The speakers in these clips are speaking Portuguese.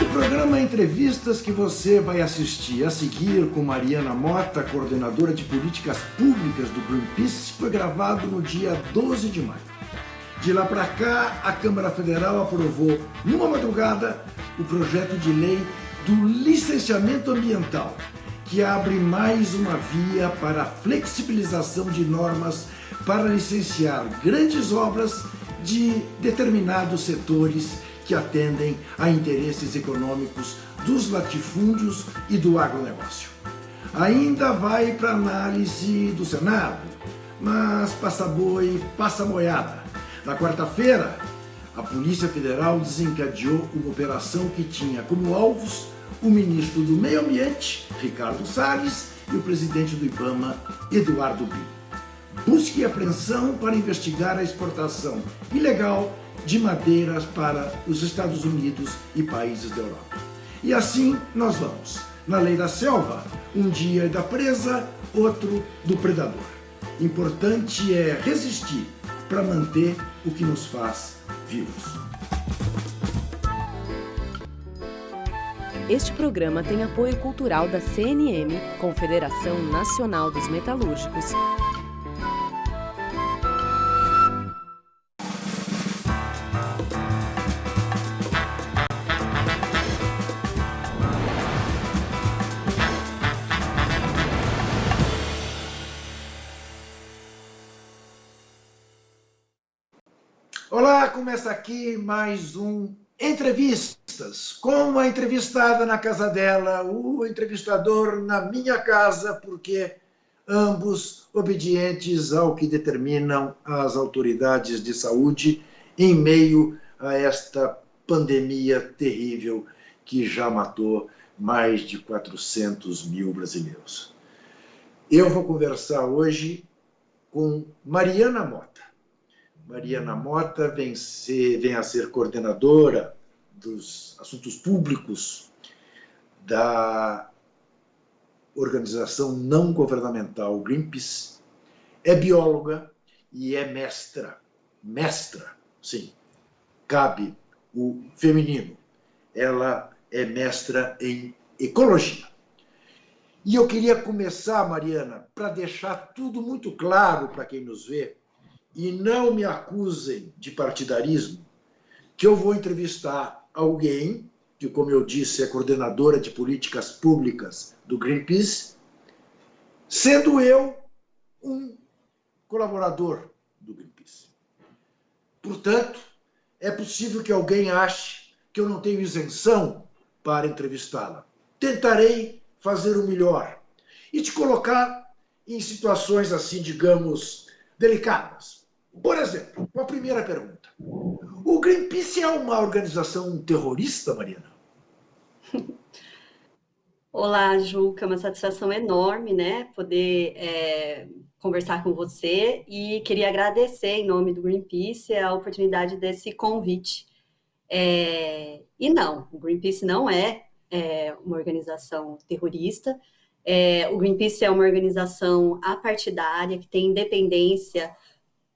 O programa Entrevistas que você vai assistir a seguir com Mariana Mota, coordenadora de políticas públicas do Greenpeace, foi gravado no dia 12 de maio. De lá para cá, a Câmara Federal aprovou, numa madrugada, o projeto de lei do licenciamento ambiental, que abre mais uma via para a flexibilização de normas para licenciar grandes obras de determinados setores que atendem a interesses econômicos dos latifúndios e do agronegócio. Ainda vai para análise do Senado, mas passa boi, passa moiada. Na quarta-feira, a Polícia Federal desencadeou uma operação que tinha como alvos o ministro do Meio Ambiente, Ricardo Salles, e o presidente do IBAMA, Eduardo Bilho. Busca e apreensão para investigar a exportação ilegal de madeiras para os Estados Unidos e países da Europa. E assim nós vamos. Na lei da selva, um dia é da presa, outro do predador. Importante é resistir para manter o que nos faz vivos. Este programa tem apoio cultural da CNM, Confederação Nacional dos Metalúrgicos. Olá, começa aqui mais um Entrevistas, com a entrevistada na casa dela, o entrevistador na minha casa, porque ambos obedientes ao que determinam as autoridades de saúde em meio a esta pandemia terrível que já matou mais de 400 mil brasileiros. Eu vou conversar hoje com Mariana Mota. Mariana Mota vem a ser coordenadora dos assuntos públicos da organização não governamental Greenpeace, é bióloga e é mestra, sim, cabe o feminino. Ela é mestra em ecologia. E eu queria começar, Mariana, para deixar tudo muito claro para quem nos vê, e não me acusem de partidarismo, que eu vou entrevistar alguém que, como eu disse, é coordenadora de políticas públicas do Greenpeace, sendo eu um colaborador do Greenpeace. Portanto, é possível que alguém ache que eu não tenho isenção para entrevistá-la. Tentarei fazer o melhor e te colocar em situações assim, digamos, delicadas. Por exemplo, a primeira pergunta. O Greenpeace é uma organização terrorista, Mariana? Olá, Juca, uma satisfação enorme, né, poder conversar com você e queria agradecer em nome do Greenpeace a oportunidade desse convite. E não, o Greenpeace não é uma organização terrorista. O Greenpeace é uma organização apartidária que tem independência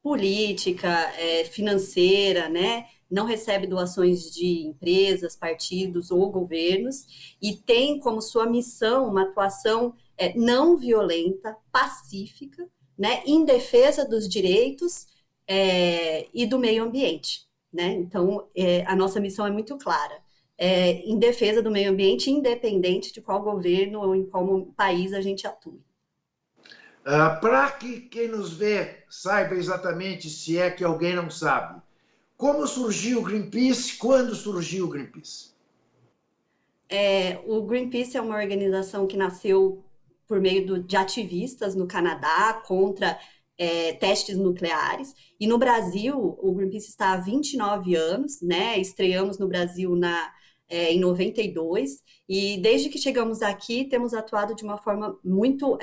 política, financeira, né? Não recebe doações de empresas, partidos ou governos e tem como sua missão uma atuação não violenta, pacífica, né? Em defesa dos direitos e do meio ambiente, né? Então, a nossa missão é muito clara. Em defesa do meio ambiente, independente de qual governo ou em qual país a gente atue. Para que quem nos vê saiba exatamente, se é que alguém não sabe, como surgiu o Greenpeace, quando surgiu o Greenpeace? O Greenpeace é uma organização que nasceu por meio de ativistas no Canadá contra testes nucleares, e no Brasil, o Greenpeace está há 29 anos, né? Estreamos no Brasil em 92, e desde que chegamos aqui, temos atuado de uma forma muito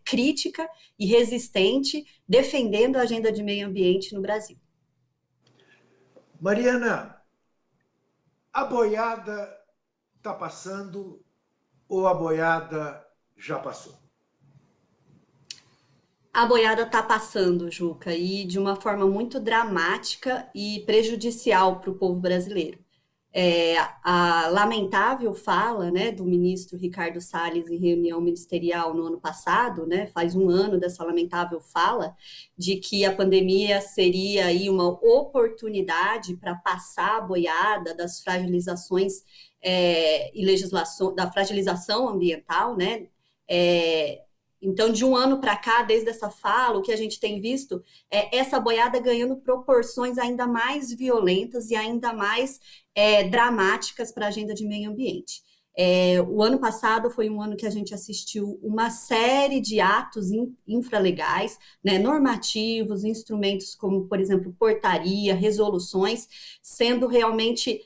crítica e resistente, defendendo a agenda de meio ambiente no Brasil. Mariana, a boiada está passando ou a boiada já passou? A boiada está passando, Juca, e de uma forma muito dramática e prejudicial para o povo brasileiro. A lamentável fala, né, do ministro Ricardo Salles em reunião ministerial no ano passado, né, faz um ano dessa lamentável fala, de que a pandemia seria aí uma oportunidade para passar a boiada das fragilizações e legislação, da fragilização ambiental, né? Então, de um ano para cá, desde essa fala, o que a gente tem visto é essa boiada ganhando proporções ainda mais violentas e ainda mais dramáticas para a agenda de meio ambiente. O ano passado foi um ano que a gente assistiu uma série de atos infralegais, né, normativos, instrumentos como, por exemplo, portaria, resoluções, sendo realmente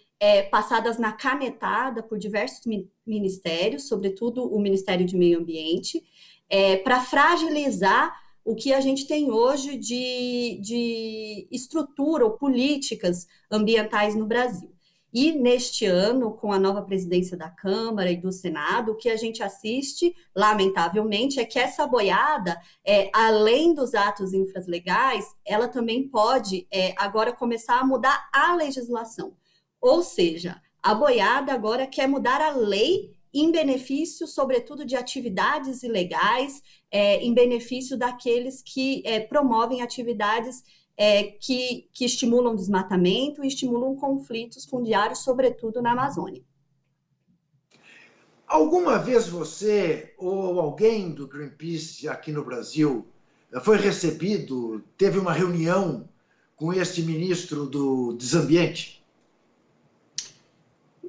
passadas na canetada por diversos ministérios, sobretudo o Ministério de Meio Ambiente, para fragilizar o que a gente tem hoje de estrutura ou políticas ambientais no Brasil. E neste ano, com a nova presidência da Câmara e do Senado, o que a gente assiste, lamentavelmente, é que essa boiada, além dos atos infralegais, ela também pode agora começar a mudar a legislação. Ou seja, a boiada agora quer mudar a lei em benefício, sobretudo, de atividades ilegais, em benefício daqueles que promovem atividades que estimulam desmatamento e estimulam conflitos fundiários, sobretudo na Amazônia. Alguma vez você ou alguém do Greenpeace aqui no Brasil foi recebido, teve uma reunião com este ministro do Desambiente?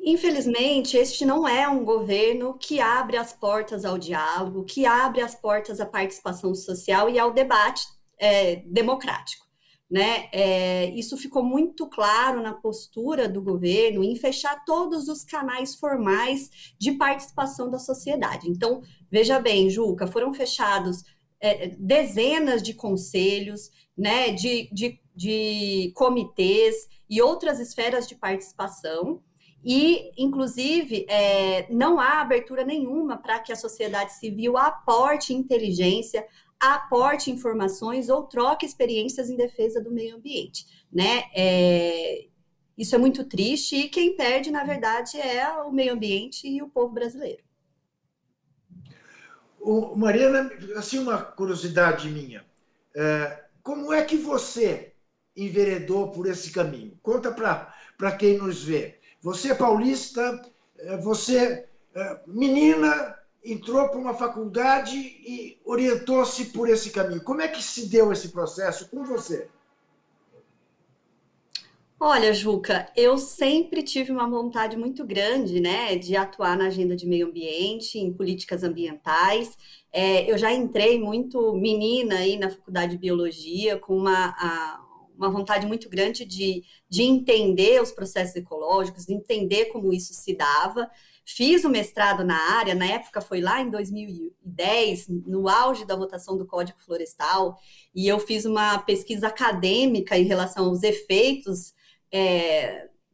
Infelizmente, este não é um governo que abre as portas ao diálogo, que abre as portas à participação social e ao debate democrático, né? Isso ficou muito claro na postura do governo em fechar todos os canais formais de participação da sociedade. Então, veja bem, Juca, foram fechados dezenas de conselhos, né, de comitês e outras esferas de participação. E, inclusive, não há abertura nenhuma para que a sociedade civil aporte inteligência, aporte informações ou troque experiências em defesa do meio ambiente, né? Isso é muito triste e quem perde, na verdade, é o meio ambiente e o povo brasileiro. Mariana, assim, uma curiosidade minha. Como é que você enveredou por esse caminho? Conta para quem nos vê. Você é paulista, você, menina, entrou para uma faculdade e orientou-se por esse caminho. Como é que se deu esse processo com você? Olha, Juca, eu sempre tive uma vontade muito grande, né, de atuar na agenda de meio ambiente, em políticas ambientais. Eu já entrei muito menina aí na faculdade de biologia, com uma vontade muito grande de entender os processos ecológicos, de entender como isso se dava. Fiz o mestrado na área, na época foi lá em 2010, no auge da votação do Código Florestal, e eu fiz uma pesquisa acadêmica em relação aos efeitos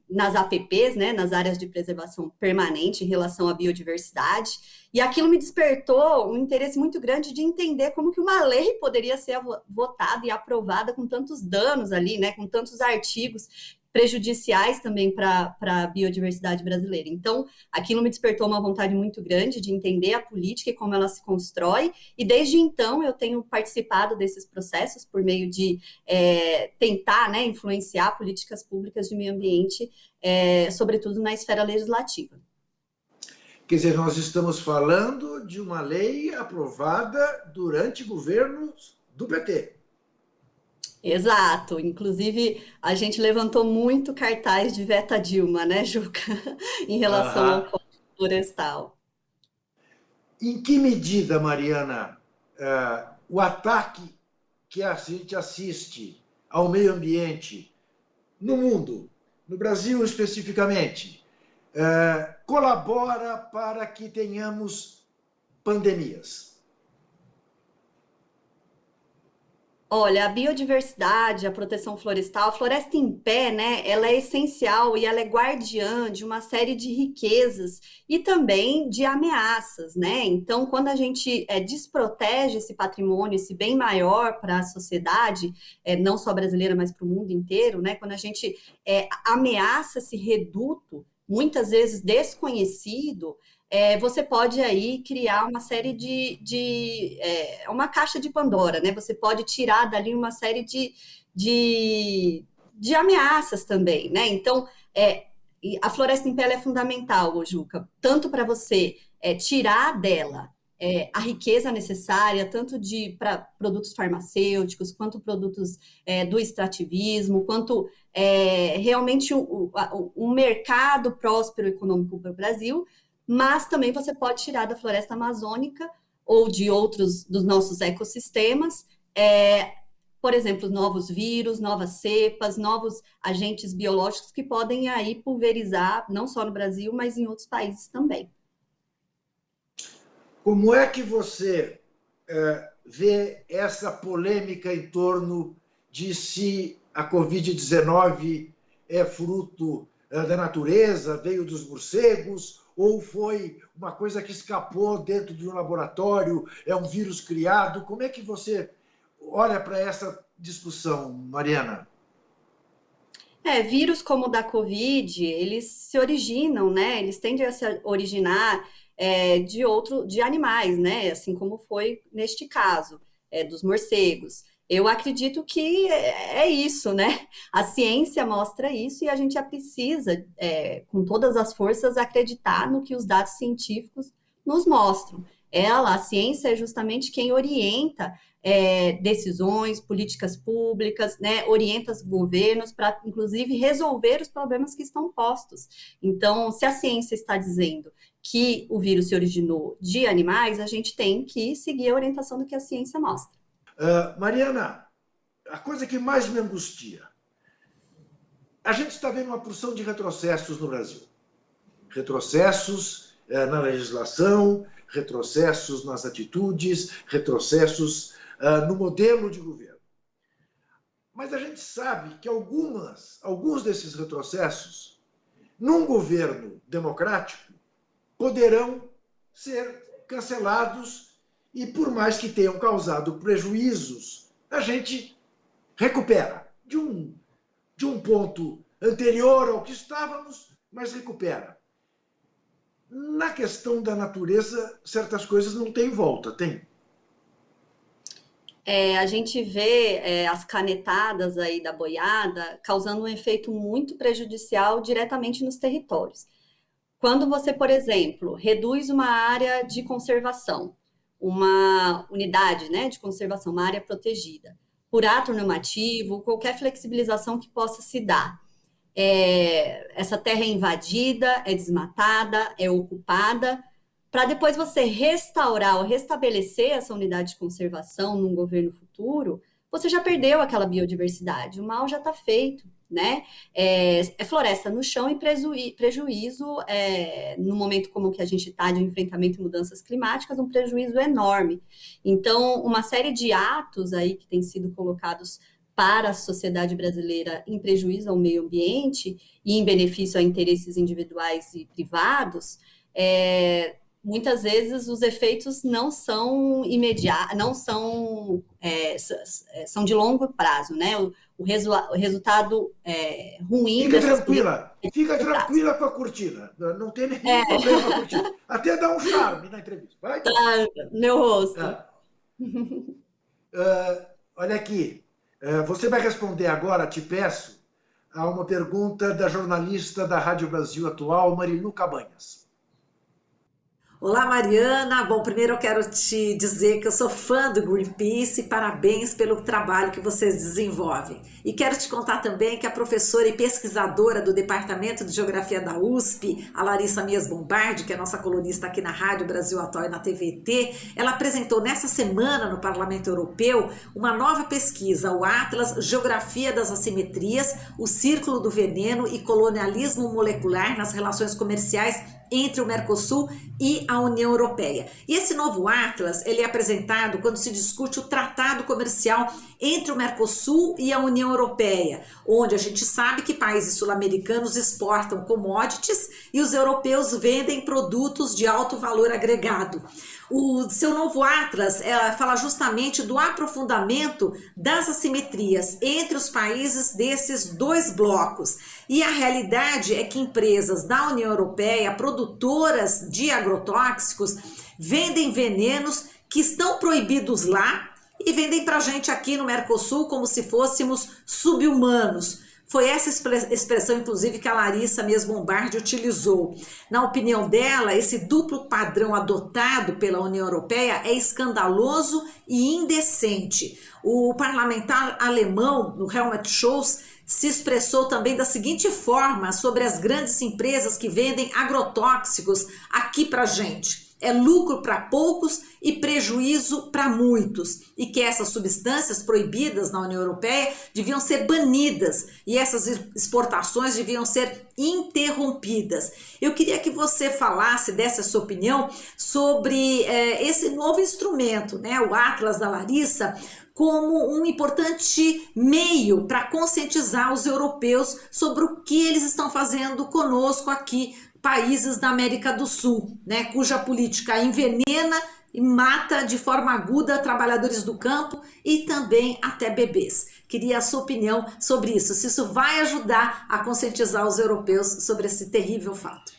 nas APPs, né, nas áreas de preservação permanente em relação à biodiversidade, e aquilo me despertou um interesse muito grande de entender como que uma lei poderia ser votada e aprovada com tantos danos ali, né, com tantos artigos prejudiciais também para a biodiversidade brasileira. Então, aquilo me despertou uma vontade muito grande de entender a política e como ela se constrói, e desde então eu tenho participado desses processos por meio de tentar, né, influenciar políticas públicas de meio ambiente, sobretudo na esfera legislativa. Quer dizer, nós estamos falando de uma lei aprovada durante governos do PT. Exato, inclusive a gente levantou muito cartaz de Veta Dilma, né, Juca, em relação ao Código Florestal. Em que medida, Mariana, o ataque que a gente assiste ao meio ambiente no mundo, no Brasil especificamente, colabora para que tenhamos pandemias? Olha, a biodiversidade, a proteção florestal, a floresta em pé, né? Ela é essencial e ela é guardiã de uma série de riquezas e também de ameaças, né? Então, quando a gente desprotege esse patrimônio, esse bem maior para a sociedade, não só brasileira, mas para o mundo inteiro, né? Quando a gente ameaça esse reduto, muitas vezes desconhecido, você pode aí criar uma série uma caixa de Pandora, né? Você pode tirar dali uma série de ameaças também, né? Então, a floresta em pé é fundamental, Juca, tanto para você tirar dela a riqueza necessária, tanto para produtos farmacêuticos, quanto produtos do extrativismo, quanto realmente um mercado próspero econômico para o Brasil, mas também você pode tirar da floresta amazônica ou de outros dos nossos ecossistemas, por exemplo, novos vírus, novas cepas, novos agentes biológicos que podem aí pulverizar, não só no Brasil, mas em outros países também. Como é que você vê essa polêmica em torno de se a Covid-19 é fruto da natureza, veio dos morcegos, ou foi uma coisa que escapou dentro de um laboratório, é um vírus criado? Como é que você olha para essa discussão, Mariana? Vírus como o da Covid, eles se originam, né? Eles tendem a se originar de animais, né? Assim como foi neste caso, dos morcegos. Eu acredito que é isso, né? A ciência mostra isso e a gente já precisa, com todas as forças, acreditar no que os dados científicos nos mostram. A ciência é justamente quem orienta decisões, políticas públicas, né? Orienta os governos para, inclusive, resolver os problemas que estão postos. Então, se a ciência está dizendo que o vírus se originou de animais, a gente tem que seguir a orientação do que a ciência mostra. Mariana, a coisa que mais me angustia, a gente está vendo uma porção de retrocessos no Brasil. Retrocessos na legislação, retrocessos nas atitudes, retrocessos no modelo de governo. Mas a gente sabe que alguns desses retrocessos, num governo democrático, poderão ser cancelados e, por mais que tenham causado prejuízos, a gente recupera de um ponto anterior ao que estávamos, mas recupera. Na questão da natureza, certas coisas não têm volta, tem? A gente vê as canetadas aí da boiada causando um efeito muito prejudicial diretamente nos territórios. Quando você, por exemplo, reduz uma área de conservação, uma unidade, né, de conservação, uma área protegida, por ato normativo, qualquer flexibilização que possa se dar. Essa terra é invadida, é desmatada, é ocupada, para depois você restaurar ou restabelecer essa unidade de conservação num governo futuro, você já perdeu aquela biodiversidade, o mal já está feito, né? Floresta no chão e prejuízo, no momento como que a gente está de enfrentamento e mudanças climáticas, um prejuízo enorme. Então, uma série de atos aí que têm sido colocados para a sociedade brasileira em prejuízo ao meio ambiente e em benefício a interesses individuais e privados, muitas vezes os efeitos não são imediatos, não são, são de longo prazo, né? O resultado ruim... Fica tranquila com a cortina, não tem nenhum problema com a cortina. Até dá um charme na entrevista. Vai, meu rosto. Olha aqui, você vai responder agora, te peço, a uma pergunta da jornalista da Rádio Brasil Atual, Marilu Cabanhas. Olá, Mariana. Bom, primeiro eu quero te dizer que eu sou fã do Greenpeace e parabéns pelo trabalho que vocês desenvolvem. E quero te contar também que a professora e pesquisadora do Departamento de Geografia da USP, a Larissa Mias Bombardi, que é nossa colunista aqui na Rádio Brasil Atual e na TVT, ela apresentou nessa semana no Parlamento Europeu uma nova pesquisa, o Atlas Geografia das Assimetrias, o Círculo do Veneno e Colonialismo Molecular nas Relações Comerciais entre o Mercosul e a União Europeia. E esse novo Atlas, ele é apresentado quando se discute o tratado comercial entre o Mercosul e a União Europeia, onde a gente sabe que países sul-americanos exportam commodities e os europeus vendem produtos de alto valor agregado. O seu novo Atlas fala justamente do aprofundamento das assimetrias entre os países desses dois blocos. E a realidade é que empresas da União Europeia, produtoras de agrotóxicos, vendem venenos que estão proibidos lá e vendem para a gente aqui no Mercosul como se fôssemos sub-humanos. Foi essa expressão, inclusive, que a Larissa mesmo Bombardi utilizou. Na opinião dela, esse duplo padrão adotado pela União Europeia é escandaloso e indecente. O parlamentar alemão, no Helmut Scholz, se expressou também da seguinte forma sobre as grandes empresas que vendem agrotóxicos aqui para a gente. É lucro para poucos e prejuízo para muitos, e que essas substâncias proibidas na União Europeia deviam ser banidas e essas exportações deviam ser interrompidas. Eu queria que você falasse dessa sua opinião sobre esse novo instrumento, né, o Atlas da Larissa, como um importante meio para conscientizar os europeus sobre o que eles estão fazendo conosco aqui, países da América do Sul, né, cuja política envenena e mata de forma aguda trabalhadores do campo e também até bebês. Queria a sua opinião sobre isso, se isso vai ajudar a conscientizar os europeus sobre esse terrível fato.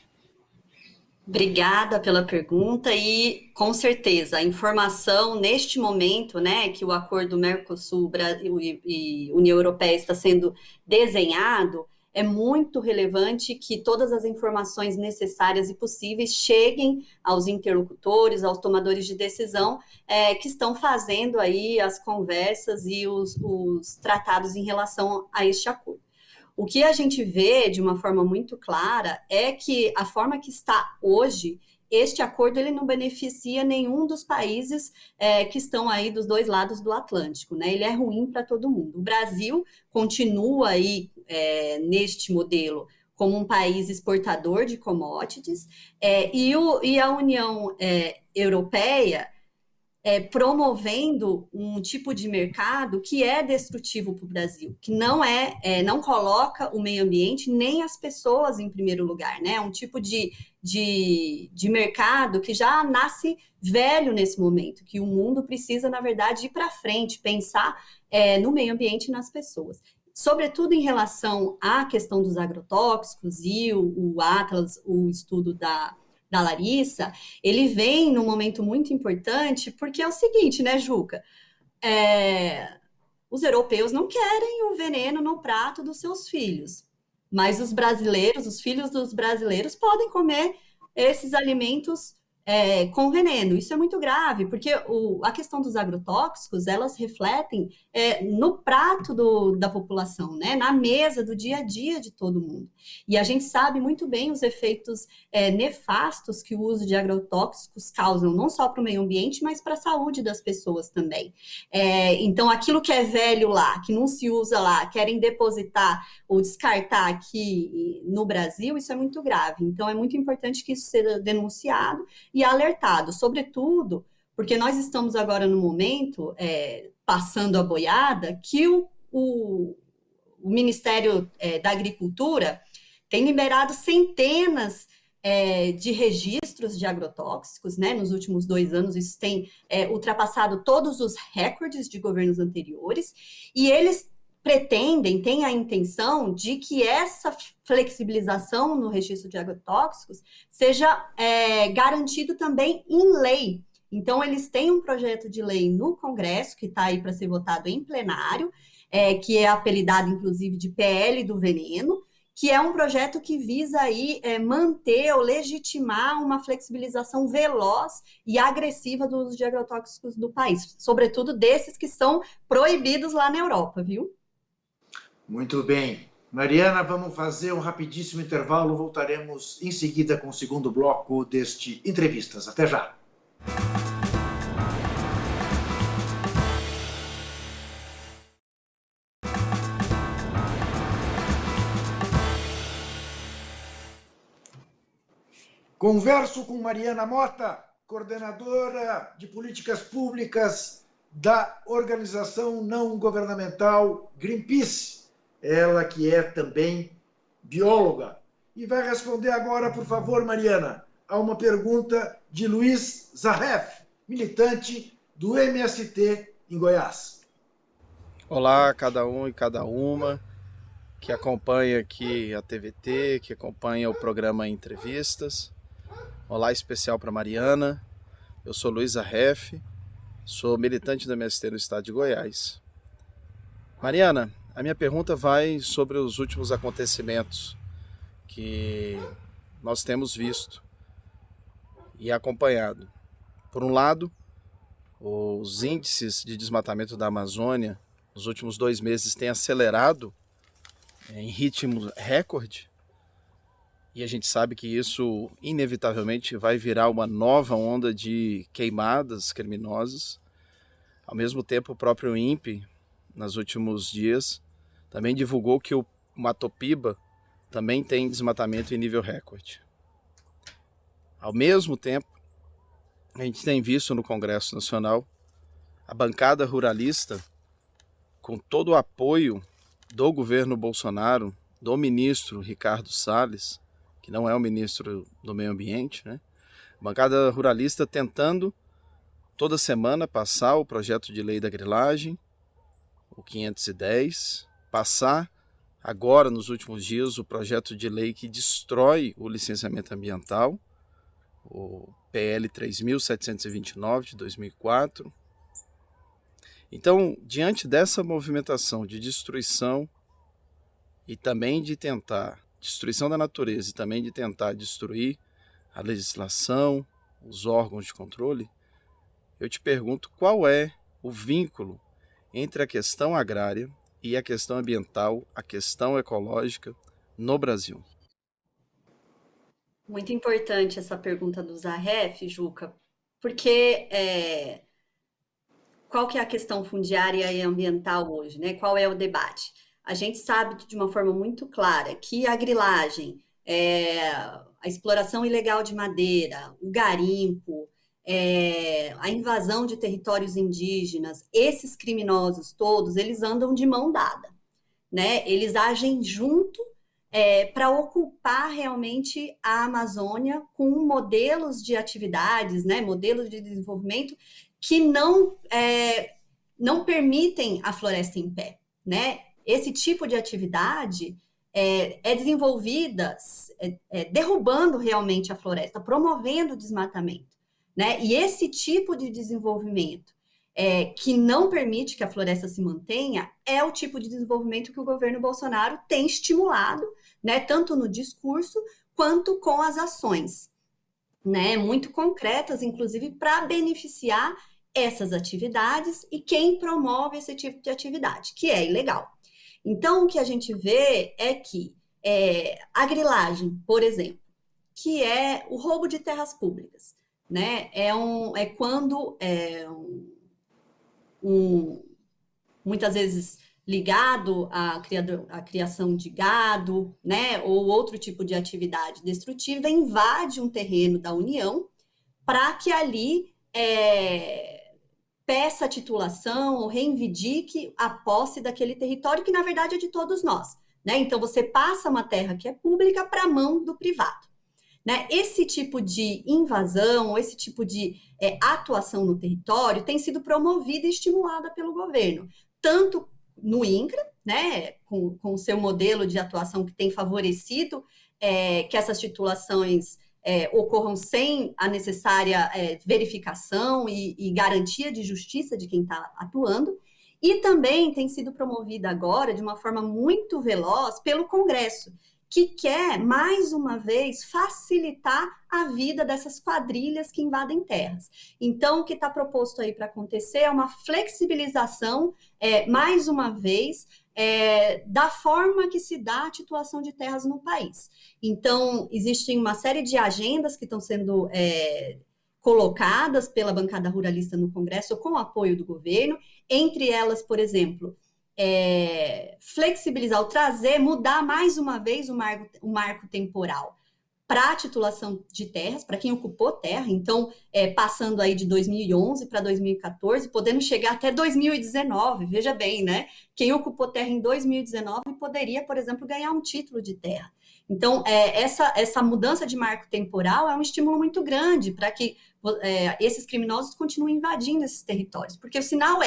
Obrigada pela pergunta e, com certeza, a informação neste momento, né, que o acordo Mercosul e União Europeia está sendo desenhado, é muito relevante que todas as informações necessárias e possíveis cheguem aos interlocutores, aos tomadores de decisão que estão fazendo aí as conversas e os tratados em relação a este acordo. O que a gente vê de uma forma muito clara é que a forma que está hoje, este acordo ele não beneficia nenhum dos países que estão aí dos dois lados do Atlântico, né? Ele é ruim para todo mundo. O Brasil continua aí neste modelo como um país exportador de commodities e a União Europeia promovendo um tipo de mercado que é destrutivo para o Brasil, que não coloca o meio ambiente nem as pessoas em primeiro lugar, né? Um tipo de mercado que já nasce velho nesse momento, que o mundo precisa, na verdade, ir para frente, pensar no meio ambiente e nas pessoas. Sobretudo em relação à questão dos agrotóxicos e o Atlas, o estudo da Larissa, ele vem num momento muito importante, porque é o seguinte, né, Juca? Os europeus não querem o veneno no prato dos seus filhos, mas os brasileiros, os filhos dos brasileiros podem comer esses alimentos com veneno. Isso é muito grave, porque a questão dos agrotóxicos, elas refletem no prato da população, né? Na mesa do dia a dia de todo mundo. E a gente sabe muito bem os efeitos nefastos que o uso de agrotóxicos causam, não só para o meio ambiente, mas para a saúde das pessoas também. Então, aquilo que é velho lá, que não se usa lá, querem depositar ou descartar aqui no Brasil, isso é muito grave. Então, é muito importante que isso seja denunciado e alertado, sobretudo porque nós estamos agora no momento, passando a boiada, que o Ministério da Agricultura tem liberado centenas de registros de agrotóxicos, né? Nos últimos 2 anos, isso tem ultrapassado todos os recordes de governos anteriores, e eles têm a intenção de que essa flexibilização no registro de agrotóxicos seja garantido também em lei. Então, eles têm um projeto de lei no Congresso, que está aí para ser votado em plenário, que é apelidado, inclusive, de PL do veneno, que é um projeto que visa aí manter ou legitimar uma flexibilização veloz e agressiva do uso de agrotóxicos do país, sobretudo desses que são proibidos lá na Europa, viu? Muito bem. Mariana, vamos fazer um rapidíssimo intervalo. Voltaremos em seguida com o segundo bloco deste Entrevistas. Até já. Converso com Mariana Mota, coordenadora de políticas públicas da organização não governamental Greenpeace. Ela que é também bióloga. E vai responder agora, por favor, Mariana, a uma pergunta de Luiz Zarref, militante do MST em Goiás. Olá, cada um e cada uma. que acompanha aqui a TVT, que acompanha o programa Entrevistas. Olá especial para Mariana. Eu sou Luiz Arref, sou militante da MST no estado de Goiás. Mariana, a minha pergunta vai sobre os últimos acontecimentos que nós temos visto e acompanhado. Por um lado, os índices de desmatamento da Amazônia nos últimos 2 meses têm acelerado em ritmo recorde, e a gente sabe que isso inevitavelmente vai virar uma nova onda de queimadas criminosas. Ao mesmo tempo, o próprio INPE, nos últimos dias, também divulgou que o Matopiba também tem desmatamento em nível recorde. Ao mesmo tempo, a gente tem visto no Congresso Nacional a bancada ruralista, com todo o apoio do governo Bolsonaro, do ministro Ricardo Salles, que não é o ministro do Meio Ambiente, né? A bancada ruralista tentando toda semana passar o projeto de lei da grilagem, o 510, passar agora nos últimos dias o projeto de lei que destrói o licenciamento ambiental, o PL 3.729 de 2004. Então, diante dessa movimentação de destruição e também de tentar, destruição da natureza e também de tentar destruir a legislação, os órgãos de controle, eu te pergunto qual é o vínculo entre a questão agrária e a questão ambiental, a questão ecológica no Brasil. Muito importante essa pergunta do Zarref, Juca, porque qual que é a questão fundiária e ambiental hoje, né? Qual é o debate? A gente sabe de uma forma muito clara que a grilagem, a exploração ilegal de madeira, o garimpo, a invasão de territórios indígenas, esses criminosos todos, eles andam de mão dada, né? Eles agem junto para ocupar realmente a Amazônia com modelos de atividades, né? Modelos de desenvolvimento que não permitem a floresta em pé, né? Esse tipo de atividade é desenvolvida derrubando realmente a floresta, promovendo o desmatamento, né? E esse tipo de desenvolvimento que não permite que a floresta se mantenha é o tipo de desenvolvimento que o governo Bolsonaro tem estimulado, né? Tanto no discurso quanto com as ações, né? Muito concretas, inclusive, para beneficiar essas atividades e quem promove esse tipo de atividade, que é ilegal. Então, o que a gente vê é que a grilagem, por exemplo, que é o roubo de terras públicas, né? É quando muitas vezes ligado à criação de gado, né? Ou outro tipo de atividade destrutiva, invade um terreno da União para que ali peça a titulação ou reivindique a posse daquele território que, na verdade, é de todos nós, né? Então, você passa uma terra que é pública para a mão do privado, né? Esse tipo de invasão, esse tipo de atuação no território tem sido promovida e estimulada pelo governo, tanto no INCRA, né, com o seu modelo de atuação que tem favorecido que essas titulações ocorram sem a necessária verificação e garantia de justiça de quem está atuando, e também tem sido promovida agora de uma forma muito veloz pelo Congresso, que quer, mais uma vez, facilitar a vida dessas quadrilhas que invadem terras. Então, o que está proposto aí para acontecer é uma flexibilização, mais uma vez, da forma que se dá a titulação de terras no país. Então, existem uma série de agendas que estão sendo colocadas pela bancada ruralista no Congresso com o apoio do governo, entre elas, por exemplo, flexibilizar, mudar mais uma vez o marco temporal para a titulação de terras, para quem ocupou terra, então, passando aí de 2011 para 2014, podendo chegar até 2019, veja bem, né? Quem ocupou terra em 2019 poderia, por exemplo, ganhar um título de terra. Então, essa mudança de marco temporal é um estímulo muito grande para que esses criminosos continuem invadindo esses territórios, porque o sinal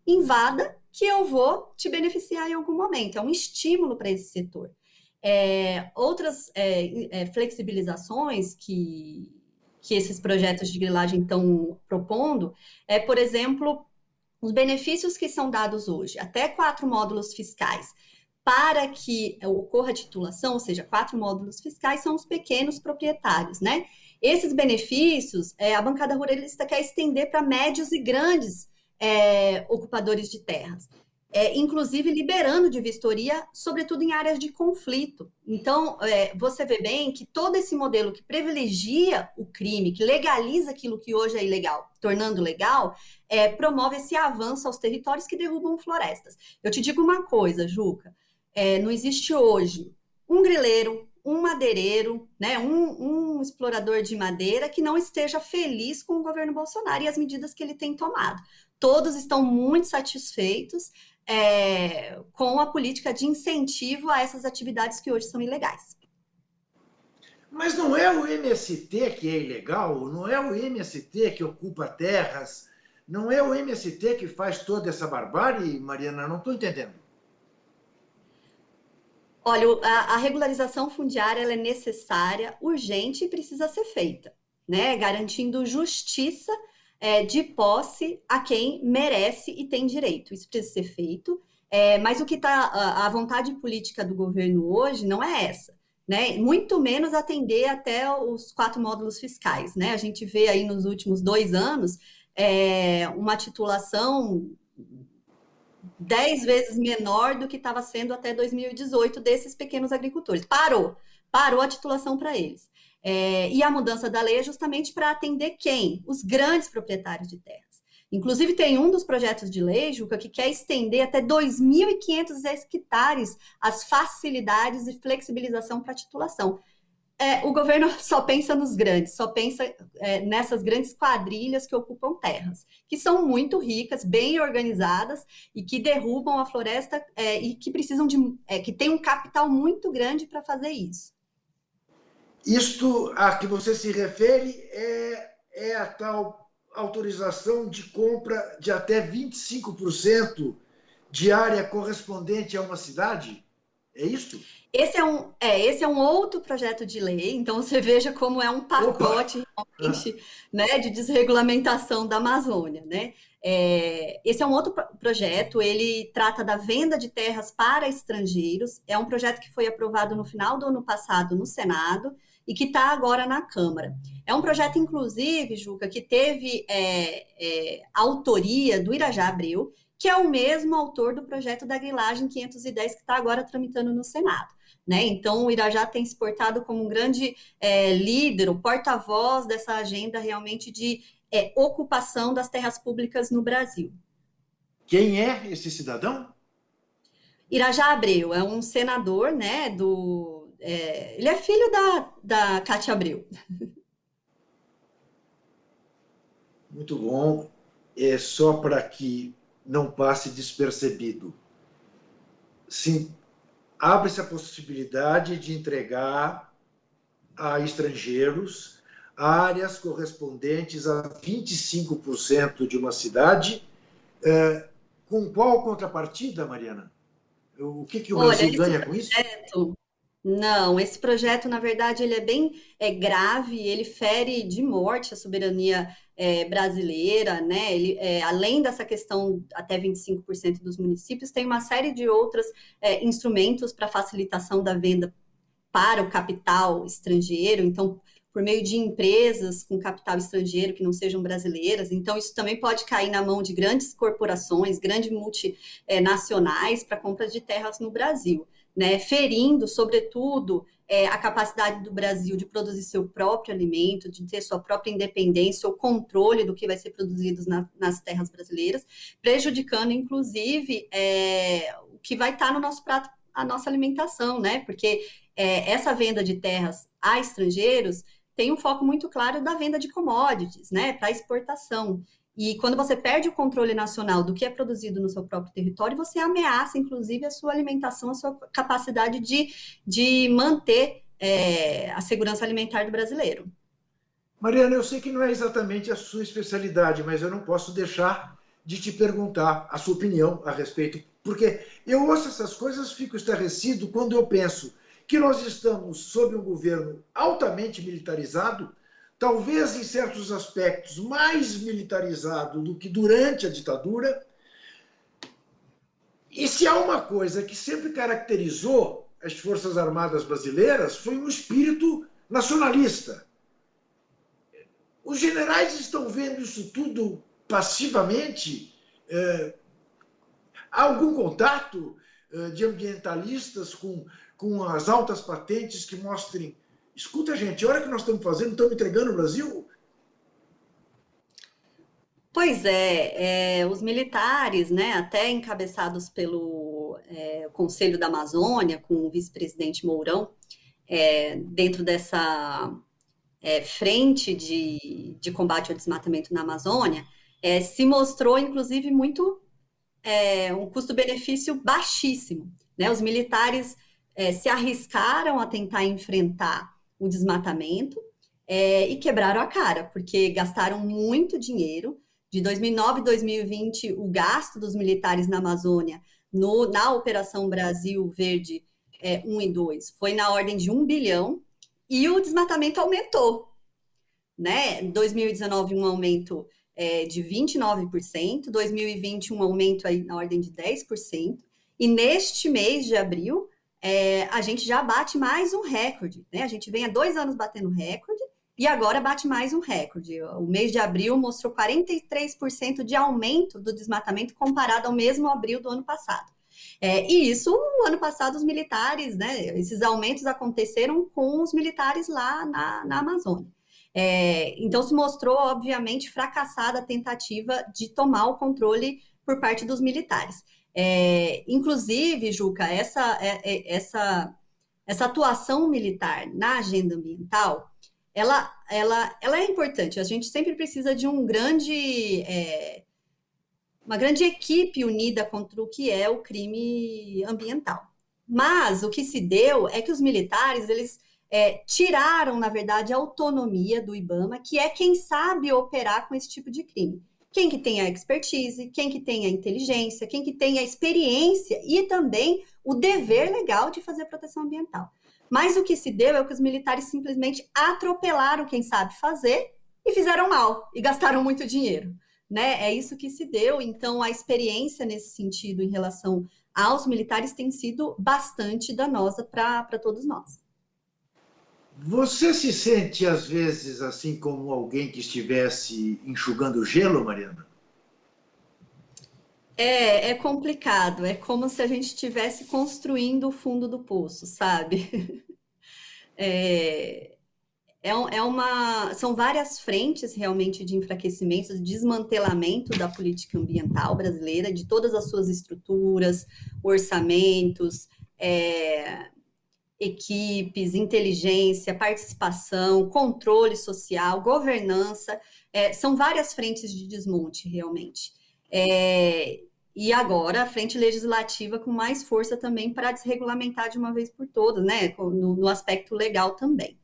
invada, que eu vou te beneficiar em algum momento. É um estímulo para esse setor. Outras flexibilizações que esses projetos de grilagem estão propondo por exemplo, os benefícios que são dados hoje, até 4 módulos fiscais, para que ocorra a titulação, ou seja, 4 módulos fiscais são os pequenos proprietários, né? Esses benefícios, a bancada ruralista quer estender para médios e grandes ocupadores de terras, inclusive liberando de vistoria, sobretudo em áreas de conflito. Então, você vê bem que todo esse modelo que privilegia o crime, que legaliza aquilo que hoje é ilegal, tornando legal, promove esse avanço aos territórios que derrubam florestas. Eu te digo uma coisa, Juca, não existe hoje um grileiro, um madeireiro, né, um explorador de madeira que não esteja feliz com o governo Bolsonaro e as medidas que ele tem tomado. Todos estão muito satisfeitos com a política de incentivo a essas atividades que hoje são ilegais. Mas não é o MST que é ilegal? Não é o MST que ocupa terras? Não é o MST que faz toda essa barbárie, Mariana? Não estou entendendo. Olha, a regularização fundiária ela é necessária, urgente e precisa ser feita, né? Garantindo justiça de posse a quem merece e tem direito. Isso precisa ser feito, mas o que a vontade política do governo hoje não é essa, né? Muito menos atender até os 4 módulos fiscais, né? A gente vê aí nos últimos 2 anos uma titulação 10 vezes menor do que estava sendo até 2018 desses pequenos agricultores. Parou a titulação para eles. E a mudança da lei é justamente para atender quem? Os grandes proprietários de terras. Inclusive, tem um dos projetos de lei, Juca, que quer estender até 2.500 hectares as facilidades e flexibilização para titulação. O governo só pensa nos grandes, só pensa nessas grandes quadrilhas que ocupam terras, que são muito ricas, bem organizadas e que derrubam a floresta e que precisam que tem um capital muito grande para fazer isso. Isto a que você se refere é a tal autorização de compra de até 25% de área correspondente a uma cidade? É isso? Esse é um outro projeto de lei, então você veja como é um pacote realmente, né, de desregulamentação da Amazônia, né? Esse é um outro projeto, ele trata da venda de terras para estrangeiros, é um projeto que foi aprovado no final do ano passado no Senado e que está agora na Câmara. É um projeto, inclusive, Juca, que teve autoria do Irajá Abreu, que é o mesmo autor do projeto da grilagem 510, que está agora tramitando no Senado. Né? Então, o Irajá tem se portado como um grande líder, o porta-voz dessa agenda realmente de ocupação das terras públicas no Brasil. Quem é esse cidadão? Irajá Abreu é um senador, né, ele é filho da Cátia Abreu. Muito bom. Só para que não passe despercebido. Sim, abre-se a possibilidade de entregar a estrangeiros áreas correspondentes a 25% de uma cidade. Com qual contrapartida, Mariana? O que o Brasil ganha com isso? Não, esse projeto, na verdade, ele é bem grave, ele fere de morte a soberania brasileira, né? Ele, além dessa questão até 25% dos municípios, tem uma série de outros instrumentos para facilitação da venda para o capital estrangeiro, então, por meio de empresas com capital estrangeiro que não sejam brasileiras, então isso também pode cair na mão de grandes corporações, grandes multinacionais para compra de terras no Brasil. Né, ferindo, sobretudo, a capacidade do Brasil de produzir seu próprio alimento, de ter sua própria independência, o controle do que vai ser produzido nas terras brasileiras, prejudicando, inclusive, o que vai estar no nosso prato, a nossa alimentação, né? Porque essa venda de terras a estrangeiros tem um foco muito claro da venda de commodities, né, para exportação. E quando você perde o controle nacional do que é produzido no seu próprio território, você ameaça, inclusive, a sua alimentação, a sua capacidade de manter a segurança alimentar do brasileiro. Mariana, eu sei que não é exatamente a sua especialidade, mas eu não posso deixar de te perguntar a sua opinião a respeito, porque eu ouço essas coisas, fico estarrecido quando eu penso que nós estamos sob um governo altamente militarizado, talvez em certos aspectos mais militarizado do que durante a ditadura. E se há uma coisa que sempre caracterizou as Forças Armadas brasileiras, foi um espírito nacionalista. Os generais estão vendo isso tudo passivamente. Há algum contato de ambientalistas com as altas patentes que mostrem: escuta, gente, olha o que nós estamos fazendo, estamos entregando o Brasil? Pois é, os militares, né, até encabeçados pelo Conselho da Amazônia, com o vice-presidente Mourão, dentro dessa frente de combate ao desmatamento na Amazônia, se mostrou, inclusive, muito um custo-benefício baixíssimo, né? Os militares se arriscaram a tentar enfrentar o desmatamento e quebraram a cara, porque gastaram muito dinheiro. De 2009 a 2020, o gasto dos militares na Amazônia, na Operação Brasil Verde 1 e 2, foi na ordem de 1 bilhão, e o desmatamento aumentou, né? Em 2019, um aumento de 29%, 2020, um aumento aí na ordem de 10%, e neste mês de abril, a gente já bate mais um recorde, né? A gente vem há 2 anos batendo recorde, e agora bate mais um recorde. O mês de abril mostrou 43% de aumento do desmatamento comparado ao mesmo abril do ano passado. E isso, no ano passado, os militares, né? Esses aumentos aconteceram com os militares lá na Amazônia. Então, se mostrou, obviamente, fracassada a tentativa de tomar o controle por parte dos militares. Inclusive, Juca, essa atuação militar na agenda ambiental, ela é importante. A gente sempre precisa de uma grande equipe unida contra o que é o crime ambiental. Mas o que se deu é que os militares, eles tiraram, na verdade, a autonomia do IBAMA, que é quem sabe operar com esse tipo de crime. Quem que tem a expertise, quem que tem a inteligência, quem que tem a experiência e também o dever legal de fazer proteção ambiental. Mas o que se deu é que os militares simplesmente atropelaram quem sabe fazer e fizeram mal, e gastaram muito dinheiro, né? É isso que se deu. Então, a experiência nesse sentido em relação aos militares tem sido bastante danosa para todos nós. Você se sente, às vezes, assim como alguém que estivesse enxugando gelo, Mariana? É complicado, é como se a gente estivesse construindo o fundo do poço, sabe? São várias frentes realmente de enfraquecimento, de desmantelamento da política ambiental brasileira, de todas as suas estruturas, orçamentos, equipes, inteligência, participação, controle social, governança, são várias frentes de desmonte, realmente. E agora a frente legislativa com mais força também para desregulamentar de uma vez por todas, né, no aspecto legal também.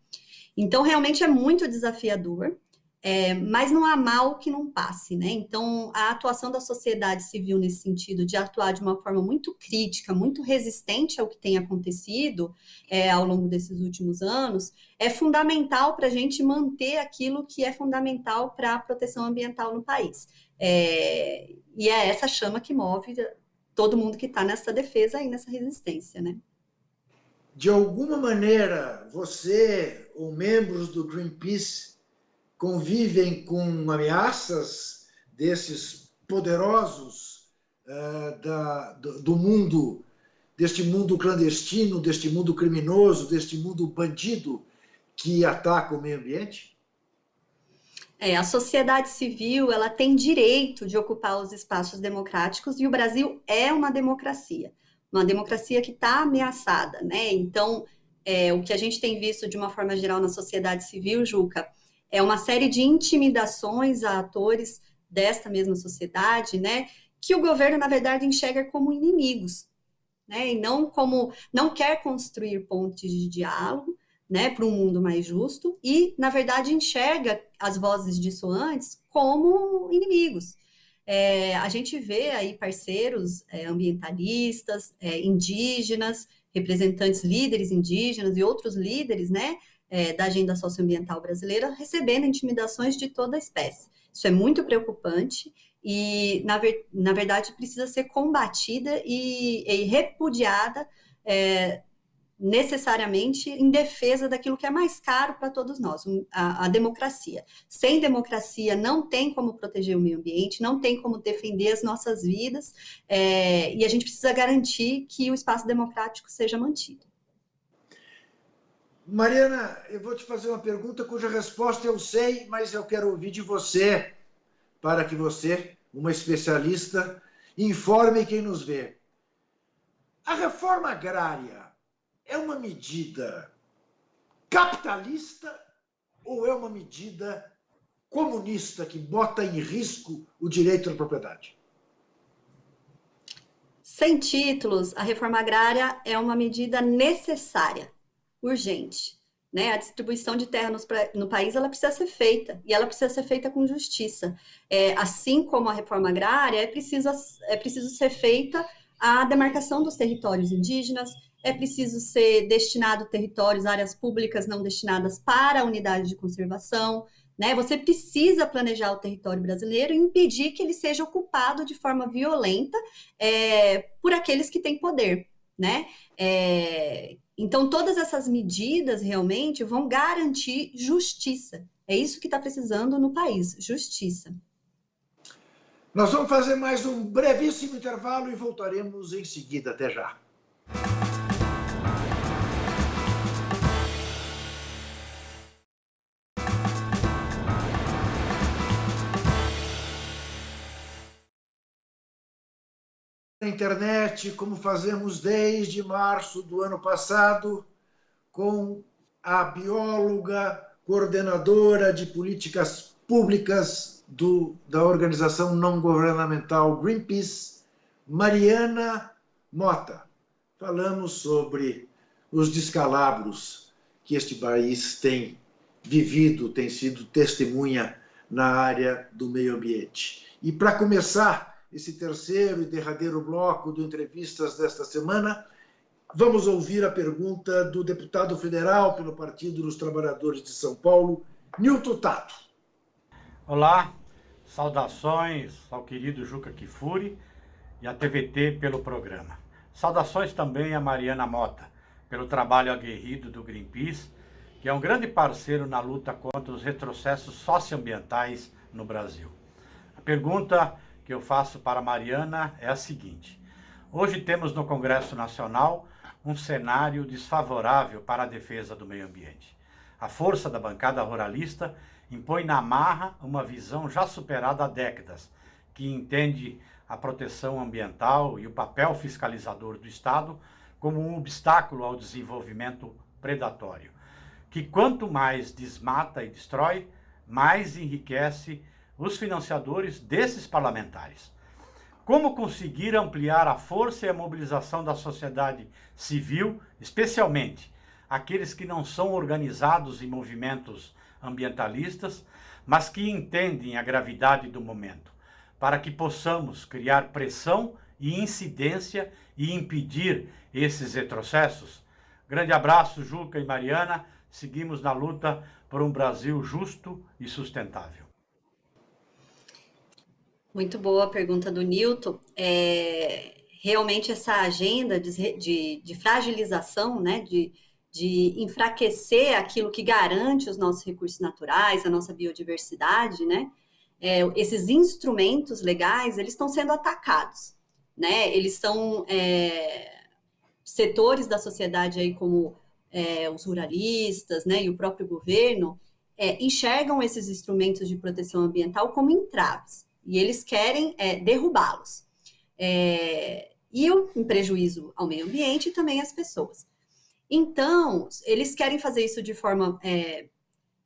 Então, realmente é muito desafiador, mas não há mal que não passe, né? Então, a atuação da sociedade civil nesse sentido, de atuar de uma forma muito crítica, muito resistente ao que tem acontecido ao longo desses últimos anos, é fundamental para a gente manter aquilo que é fundamental para a proteção ambiental no país. E é essa chama que move todo mundo que está nessa defesa e nessa resistência, né? De alguma maneira, você ou membros do Greenpeace convivem com ameaças desses poderosos do mundo, deste mundo clandestino, deste mundo criminoso, deste mundo bandido que ataca o meio ambiente? A sociedade civil, ela tem direito de ocupar os espaços democráticos e o Brasil é uma democracia que está ameaçada, né? Então, o que a gente tem visto de uma forma geral na sociedade civil, Juca, é uma série de intimidações a atores desta mesma sociedade, né? Que o governo, na verdade, enxerga como inimigos, né? E não quer construir pontes de diálogo, né, para um mundo mais justo, e, na verdade, enxerga as vozes dissoantes como inimigos. a gente vê aí parceiros ambientalistas, indígenas, representantes, líderes indígenas e outros líderes, né, da agenda socioambiental brasileira, recebendo intimidações de toda a espécie. Isso é muito preocupante e, na verdade, precisa ser combatida e repudiada necessariamente em defesa daquilo que é mais caro para todos nós, a democracia. Sem democracia não tem como proteger o meio ambiente, não tem como defender as nossas vidas, e a gente precisa garantir que o espaço democrático seja mantido. Mariana, eu vou te fazer uma pergunta cuja resposta eu sei, mas eu quero ouvir de você, para que você, uma especialista, informe quem nos vê. A reforma agrária é uma medida capitalista ou é uma medida comunista que bota em risco o direito à propriedade? Sem títulos, a reforma agrária é uma medida necessária, urgente. Né? A distribuição de terra no país ela precisa ser feita, e ela precisa ser feita com justiça. Assim como a reforma agrária, é preciso ser feita a demarcação dos territórios indígenas, é preciso ser destinado territórios, áreas públicas não destinadas para a unidade de conservação, né? Você precisa planejar o território brasileiro e impedir que ele seja ocupado de forma violenta por aqueles que têm poder, né? Então, todas essas medidas realmente vão garantir justiça. É isso que está precisando no país, justiça. Nós vamos fazer mais um brevíssimo intervalo e voltaremos em seguida. Até já. Na internet, como fazemos desde março do ano passado, com a bióloga coordenadora de políticas públicas da organização não governamental Greenpeace, Mariana Mota. Falamos sobre os descalabros que este país tem vivido, tem sido testemunha na área do meio ambiente. E para começar esse terceiro e derradeiro bloco do Entrevistas desta semana, vamos ouvir a pergunta do deputado federal pelo Partido dos Trabalhadores de São Paulo, Nilton Tato. Olá, saudações ao querido Juca Kfouri e à TVT pelo programa. Saudações também a Mariana Mota, pelo trabalho aguerrido do Greenpeace, que é um grande parceiro na luta contra os retrocessos socioambientais no Brasil. A pergunta que eu faço para a Mariana é a seguinte: hoje temos no Congresso Nacional um cenário desfavorável para a defesa do meio ambiente. A força da bancada ruralista impõe na marra uma visão já superada há décadas, que entende a proteção ambiental e o papel fiscalizador do Estado como um obstáculo ao desenvolvimento predatório, que quanto mais desmata e destrói, mais enriquece os financiadores desses parlamentares. Como conseguir ampliar a força e a mobilização da sociedade civil, especialmente aqueles que não são organizados em movimentos ambientalistas, mas que entendem a gravidade do momento, para que possamos criar pressão e incidência e impedir esses retrocessos? Grande abraço, Juca e Mariana. Seguimos na luta por um Brasil justo e sustentável. Muito boa a pergunta do Nilton. Realmente essa agenda de fragilização, né, de enfraquecer aquilo que garante os nossos recursos naturais, a nossa biodiversidade, né, esses instrumentos legais, eles estão sendo atacados, né, eles são setores da sociedade aí como os ruralistas, né, e o próprio governo, enxergam esses instrumentos de proteção ambiental como entraves. E eles querem derrubá-los. Em prejuízo ao meio ambiente e também às pessoas. Então, eles querem fazer isso de forma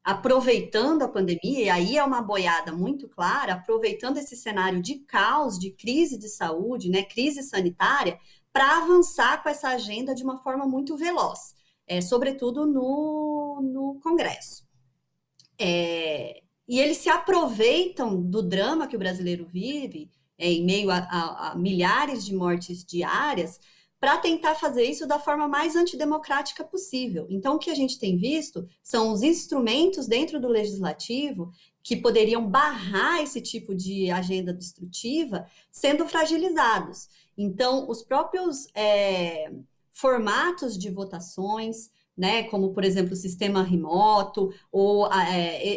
aproveitando a pandemia, e aí é uma boiada muito clara, aproveitando esse cenário de caos, de crise de saúde, né, crise sanitária, para avançar com essa agenda de uma forma muito veloz, sobretudo no Congresso. e eles se aproveitam do drama que o brasileiro vive, em meio a milhares de mortes diárias, para tentar fazer isso da forma mais antidemocrática possível. Então, o que a gente tem visto são os instrumentos dentro do legislativo que poderiam barrar esse tipo de agenda destrutiva sendo fragilizados. Então, os próprios formatos de votações, né, como, por exemplo, o sistema remoto, ou